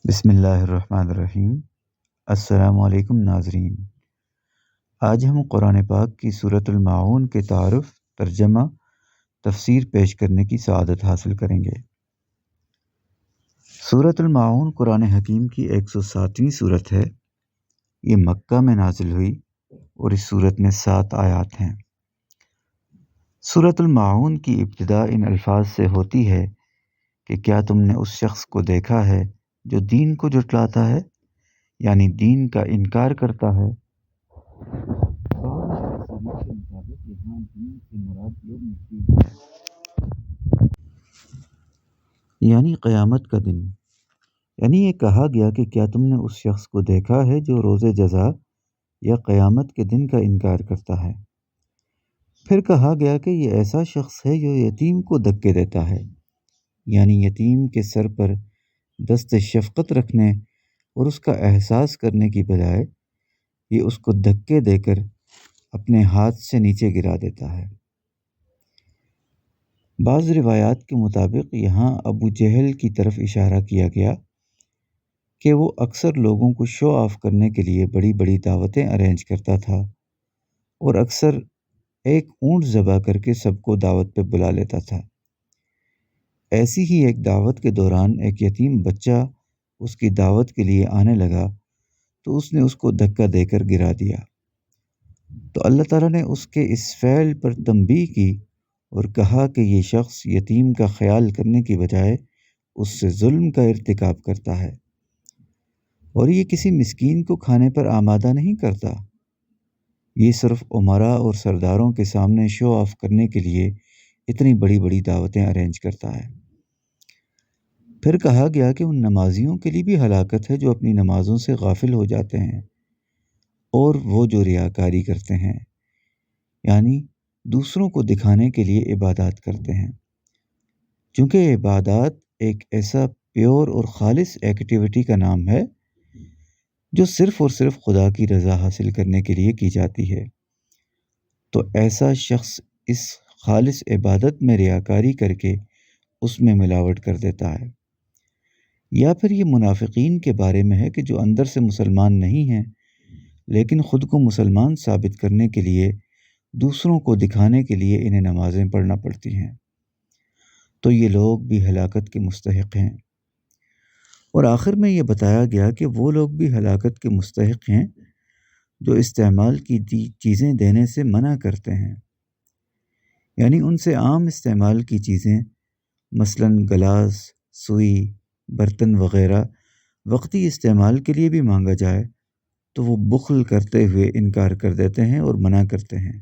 بسم اللہ الرحمن الرحیم۔ السلام علیکم ناظرین، آج ہم قرآن پاک کی سورۃ الماعون کے تعارف، ترجمہ، تفسیر پیش کرنے کی سعادت حاصل کریں گے۔ سورۃ الماعون قرآن حکیم کی 107ویں صورت ہے۔ یہ مکہ میں نازل ہوئی اور اس صورت میں 7 آیات ہیں۔ سورۃ الماعون کی ابتدا ان الفاظ سے ہوتی ہے کہ کیا تم نے اس شخص کو دیکھا ہے جو دین کو جھٹلاتا ہے، یعنی دین کا انکار کرتا ہے۔ یعنی قیامت کا دن، یعنی یہ کہا گیا کہ کیا تم نے اس شخص کو دیکھا ہے جو روز جزا یا قیامت کے دن کا انکار کرتا ہے۔ پھر کہا گیا کہ یہ ایسا شخص ہے جو یتیم کو دھکے دیتا ہے، یعنی یتیم کے سر پر دست شفقت رکھنے اور اس کا احساس کرنے کی بجائے یہ اس کو دھکے دے کر اپنے ہاتھ سے نیچے گرا دیتا ہے۔ بعض روایات کے مطابق یہاں ابو جہل کی طرف اشارہ کیا گیا کہ وہ اکثر لوگوں کو شو آف کرنے کے لیے بڑی بڑی دعوتیں ارینج کرتا تھا اور اکثر ایک اونٹ ذبح کر کے سب کو دعوت پہ بلا لیتا تھا۔ ایسی ہی ایک دعوت کے دوران ایک یتیم بچہ اس کی دعوت کے لیے آنے لگا تو اس نے اس کو دھکا دے کر گرا دیا، تو اللہ تعالیٰ نے اس کے اس فعل پر تنبیہ کی اور کہا کہ یہ شخص یتیم کا خیال کرنے کی بجائے اس سے ظلم کا ارتکاب کرتا ہے، اور یہ کسی مسکین کو کھانے پر آمادہ نہیں کرتا، یہ صرف امراء اور سرداروں کے سامنے شو آف کرنے کے لیے اتنی بڑی بڑی دعوتیں ارینج کرتا ہے۔ پھر کہا گیا کہ ان نمازیوں کے لیے بھی ہلاکت ہے جو اپنی نمازوں سے غافل ہو جاتے ہیں، اور وہ جو ریاکاری کرتے ہیں، یعنی دوسروں کو دکھانے کے لیے عبادات کرتے ہیں، چونکہ عبادات ایک ایسا پیور اور خالص ایکٹیویٹی کا نام ہے جو صرف اور صرف خدا کی رضا حاصل کرنے کے لیے کی جاتی ہے، تو ایسا شخص اس خالص عبادت میں ریاکاری کر کے اس میں ملاوٹ کر دیتا ہے۔ یا پھر یہ منافقین کے بارے میں ہے کہ جو اندر سے مسلمان نہیں ہیں لیکن خود کو مسلمان ثابت کرنے کے لیے دوسروں کو دکھانے کے لیے انہیں نمازیں پڑھنا پڑتی ہیں، تو یہ لوگ بھی ہلاکت کے مستحق ہیں۔ اور آخر میں یہ بتایا گیا کہ وہ لوگ بھی ہلاکت کے مستحق ہیں جو استعمال کی چیزیں دینے سے منع کرتے ہیں، یعنی ان سے عام استعمال کی چیزیں مثلاً گلاس، سوئی، برتن وغیرہ وقتی استعمال کے لیے بھی مانگا جائے تو وہ بخل کرتے ہوئے انکار کر دیتے ہیں اور منع کرتے ہیں،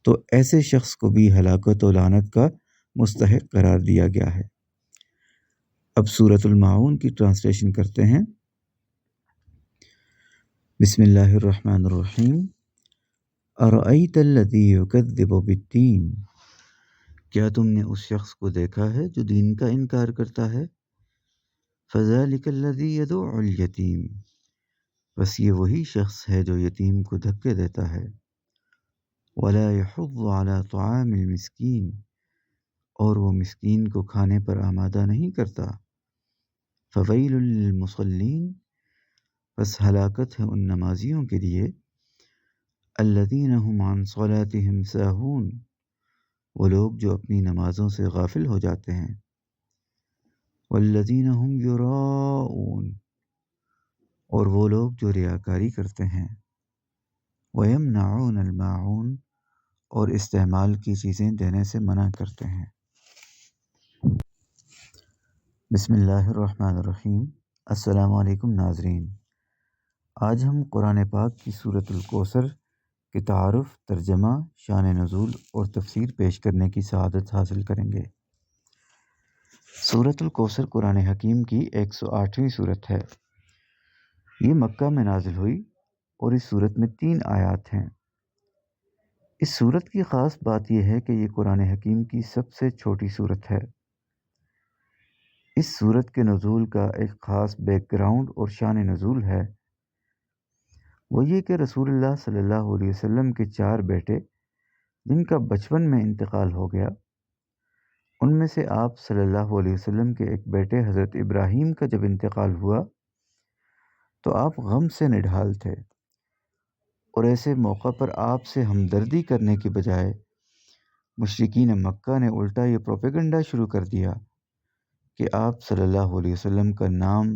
تو ایسے شخص کو بھی ہلاکت و لعنت کا مستحق قرار دیا گیا ہے۔ اب سورۃ الماعون کی ٹرانسلیشن کرتے ہیں۔ بسم اللہ الرحمن الرحیم۔ ارأیت الذی یکذب بالدین، کیا تم نے اس شخص کو دیکھا ہے جو دین کا انکار کرتا ہے؟ فذلک الذی یدع الیتیم، بس یہ وہی شخص ہے جو یتیم کو دھکے دیتا ہے۔ ولا یحض علی طعام المسکین، اور وہ مسکین کو کھانے پر آمادہ نہیں کرتا۔ فویل للمصلین، بس ہلاکت ہے ان نمازیوں کے لیے۔ الذین هم عن صلاتهم ساہون، وہ لوگ جو اپنی نمازوں سے غافل ہو جاتے ہیں۔ والذین هم یراؤون، اور وہ لوگ جو ریاکاری کرتے ہیں۔ ویمنعون الماعون، اور استعمال کی چیزیں دینے سے منع کرتے ہیں۔ بسم اللہ الرحمن الرحیم۔ السلام علیکم ناظرین، آج ہم قرآن پاک کی سورۃ الکوثر کے تعارف، ترجمہ، شان نزول اور تفسیر پیش کرنے کی سعادت حاصل کریں گے۔ سورۃ الکوثر قرآن حکیم کی 108ویں صورت ہے۔ یہ مکہ میں نازل ہوئی اور اس صورت میں 3 آیات ہیں۔ اس صورت کی خاص بات یہ ہے کہ یہ قرآن حکیم کی سب سے چھوٹی صورت ہے۔ اس صورت کے نزول کا ایک خاص بیک گراؤنڈ اور شان نزول ہے، وہ یہ کہ رسول اللہ صلی اللہ علیہ وسلم کے 4 بیٹے جن کا بچپن میں انتقال ہو گیا، ان میں سے آپ صلی اللہ علیہ وسلم کے ایک بیٹے حضرت ابراہیم کا جب انتقال ہوا تو آپ غم سے نڈھال تھے، اور ایسے موقع پر آپ سے ہمدردی کرنے کی بجائے مشرکین مکہ نے الٹا یہ پروپیگنڈا شروع کر دیا کہ آپ صلی اللہ علیہ وسلم کا نام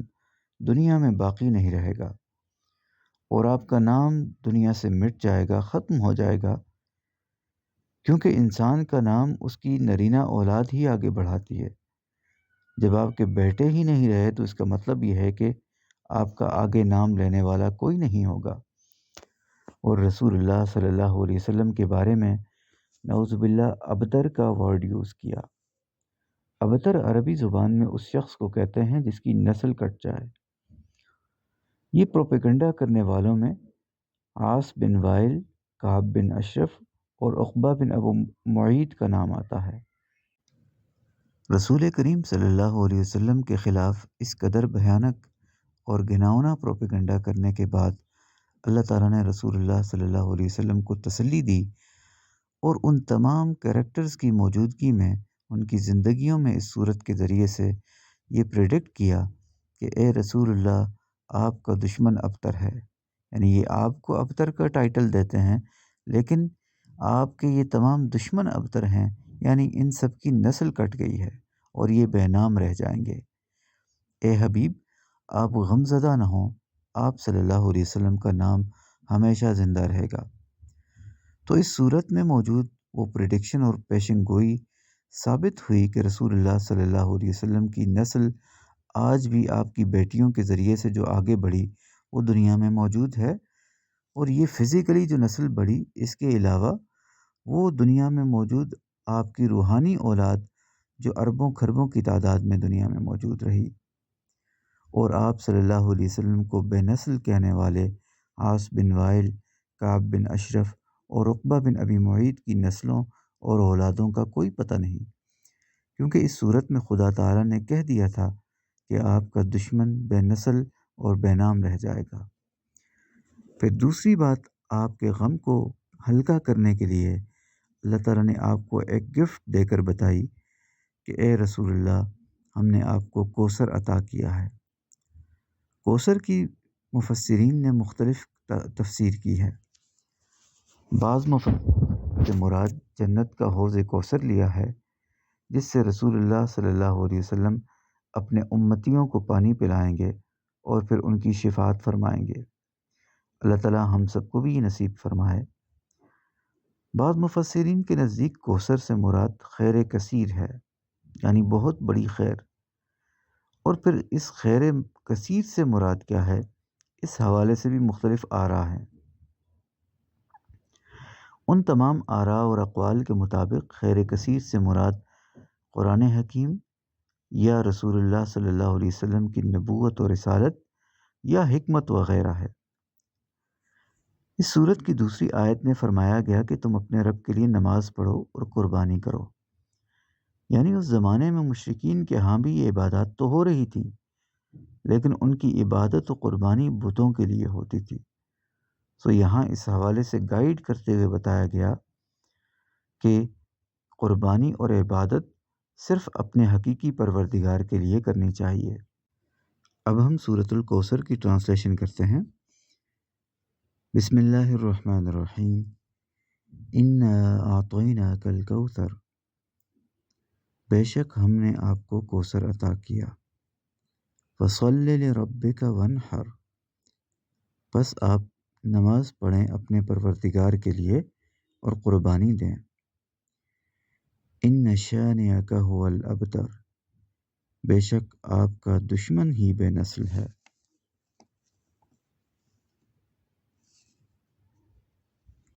دنیا میں باقی نہیں رہے گا، اور آپ کا نام دنیا سے مٹ جائے گا، ختم ہو جائے گا، کیونکہ انسان کا نام اس کی نرینہ اولاد ہی آگے بڑھاتی ہے۔ جب آپ کے بیٹے ہی نہیں رہے تو اس کا مطلب یہ ہے کہ آپ کا آگے نام لینے والا کوئی نہیں ہوگا۔ اور رسول اللہ صلی اللہ علیہ وسلم کے بارے میں نعوذ باللہ ابتر کا ورڈ یوز کیا۔ ابتر عربی زبان میں اس شخص کو کہتے ہیں جس کی نسل کٹ جائے۔ یہ پروپیگنڈا کرنے والوں میں عاص بن وائل، کعب بن اشرف اور عقبہ بن ابو معیط کا نام آتا ہے۔ رسول کریم صلی اللہ علیہ وسلم کے خلاف اس قدر بھیانک اور گھناؤنا پروپیگنڈا کرنے کے بعد اللہ تعالیٰ نے رسول اللہ صلی اللہ علیہ وسلم کو تسلی دی، اور ان تمام کریکٹرز کی موجودگی میں ان کی زندگیوں میں اس صورت کے ذریعے سے یہ پریڈکٹ کیا کہ اے رسول اللہ، آپ کا دشمن ابتر ہے۔ یعنی یہ آپ کو ابتر کا ٹائٹل دیتے ہیں، لیکن آپ کے یہ تمام دشمن ابتر ہیں، یعنی ان سب کی نسل کٹ گئی ہے اور یہ بے نام رہ جائیں گے۔ اے حبیب، آپ غمزدہ نہ ہوں، آپ صلی اللہ علیہ وسلم کا نام ہمیشہ زندہ رہے گا۔ تو اس صورت میں موجود وہ پریڈکشن اور پیشن گوئی ثابت ہوئی کہ رسول اللہ صلی اللہ علیہ وسلم کی نسل آج بھی آپ کی بیٹیوں کے ذریعے سے جو آگے بڑھی وہ دنیا میں موجود ہے، اور یہ فزیکلی جو نسل بڑھی، اس کے علاوہ وہ دنیا میں موجود آپ کی روحانی اولاد جو اربوں خربوں کی تعداد میں دنیا میں موجود رہی۔ اور آپ صلی اللہ علیہ وسلم کو بے نسل کہنے والے عاص بن وائل، کعب بن اشرف اور عقبہ بن ابی معیط کی نسلوں اور اولادوں کا کوئی پتہ نہیں، کیونکہ اس صورت میں خدا تعالیٰ نے کہہ دیا تھا کہ آپ کا دشمن بے نسل اور بے نام رہ جائے گا۔ پھر دوسری بات، آپ کے غم کو ہلکا کرنے کے لیے اللہ تعالیٰ نے آپ کو ایک گفٹ دے کر بتائی کہ اے رسول اللہ، ہم نے آپ کو کوثر عطا کیا ہے۔ کوثر کی مفسرین نے مختلف تفسیر کی ہے۔ بعض مفسرین سے مراد جنت کا حوض کوثر لیا ہے، جس سے رسول اللہ صلی اللہ علیہ وسلم اپنے امتیوں کو پانی پلائیں گے اور پھر ان کی شفاعت فرمائیں گے۔ اللہ تعالیٰ ہم سب کو بھی یہ نصیب فرمائے۔ بعض مفسرین کے نزدیک کوثر سے مراد خیر کثیر ہے، یعنی بہت بڑی خیر۔ اور پھر اس خیر کثیر سے مراد کیا ہے، اس حوالے سے بھی مختلف آراء ہیں۔ ان تمام آراء اور اقوال کے مطابق خیر کثیر سے مراد قرآن حکیم یا رسول اللہ صلی اللہ علیہ وسلم کی نبوت و رسالت یا حکمت وغیرہ ہے۔ اس صورت کی دوسری آیت میں فرمایا گیا کہ تم اپنے رب کے لیے نماز پڑھو اور قربانی کرو، یعنی اس زمانے میں مشرکین کے ہاں بھی یہ عبادات تو ہو رہی تھی، لیکن ان کی عبادت و قربانی بتوں کے لیے ہوتی تھی۔ سو یہاں اس حوالے سے گائیڈ کرتے ہوئے بتایا گیا کہ قربانی اور عبادت صرف اپنے حقیقی پروردگار کے لیے کرنی چاہیے۔ اب ہم سورۃ الکوثر کی ٹرانسلیشن کرتے ہیں۔ بسم اللہ الرحمن الرحیم، انا اعطیناک الکوثر، بے شک ہم نے آپ کو کوثر عطا کیا۔ فصل لربک وانحر، بس آپ نماز پڑھیں اپنے پروردگار کے لیے اور قربانی دیں۔ ان شانئک ھو الابتر، بے شک آپ کا دشمن ہی بے نسل ہے۔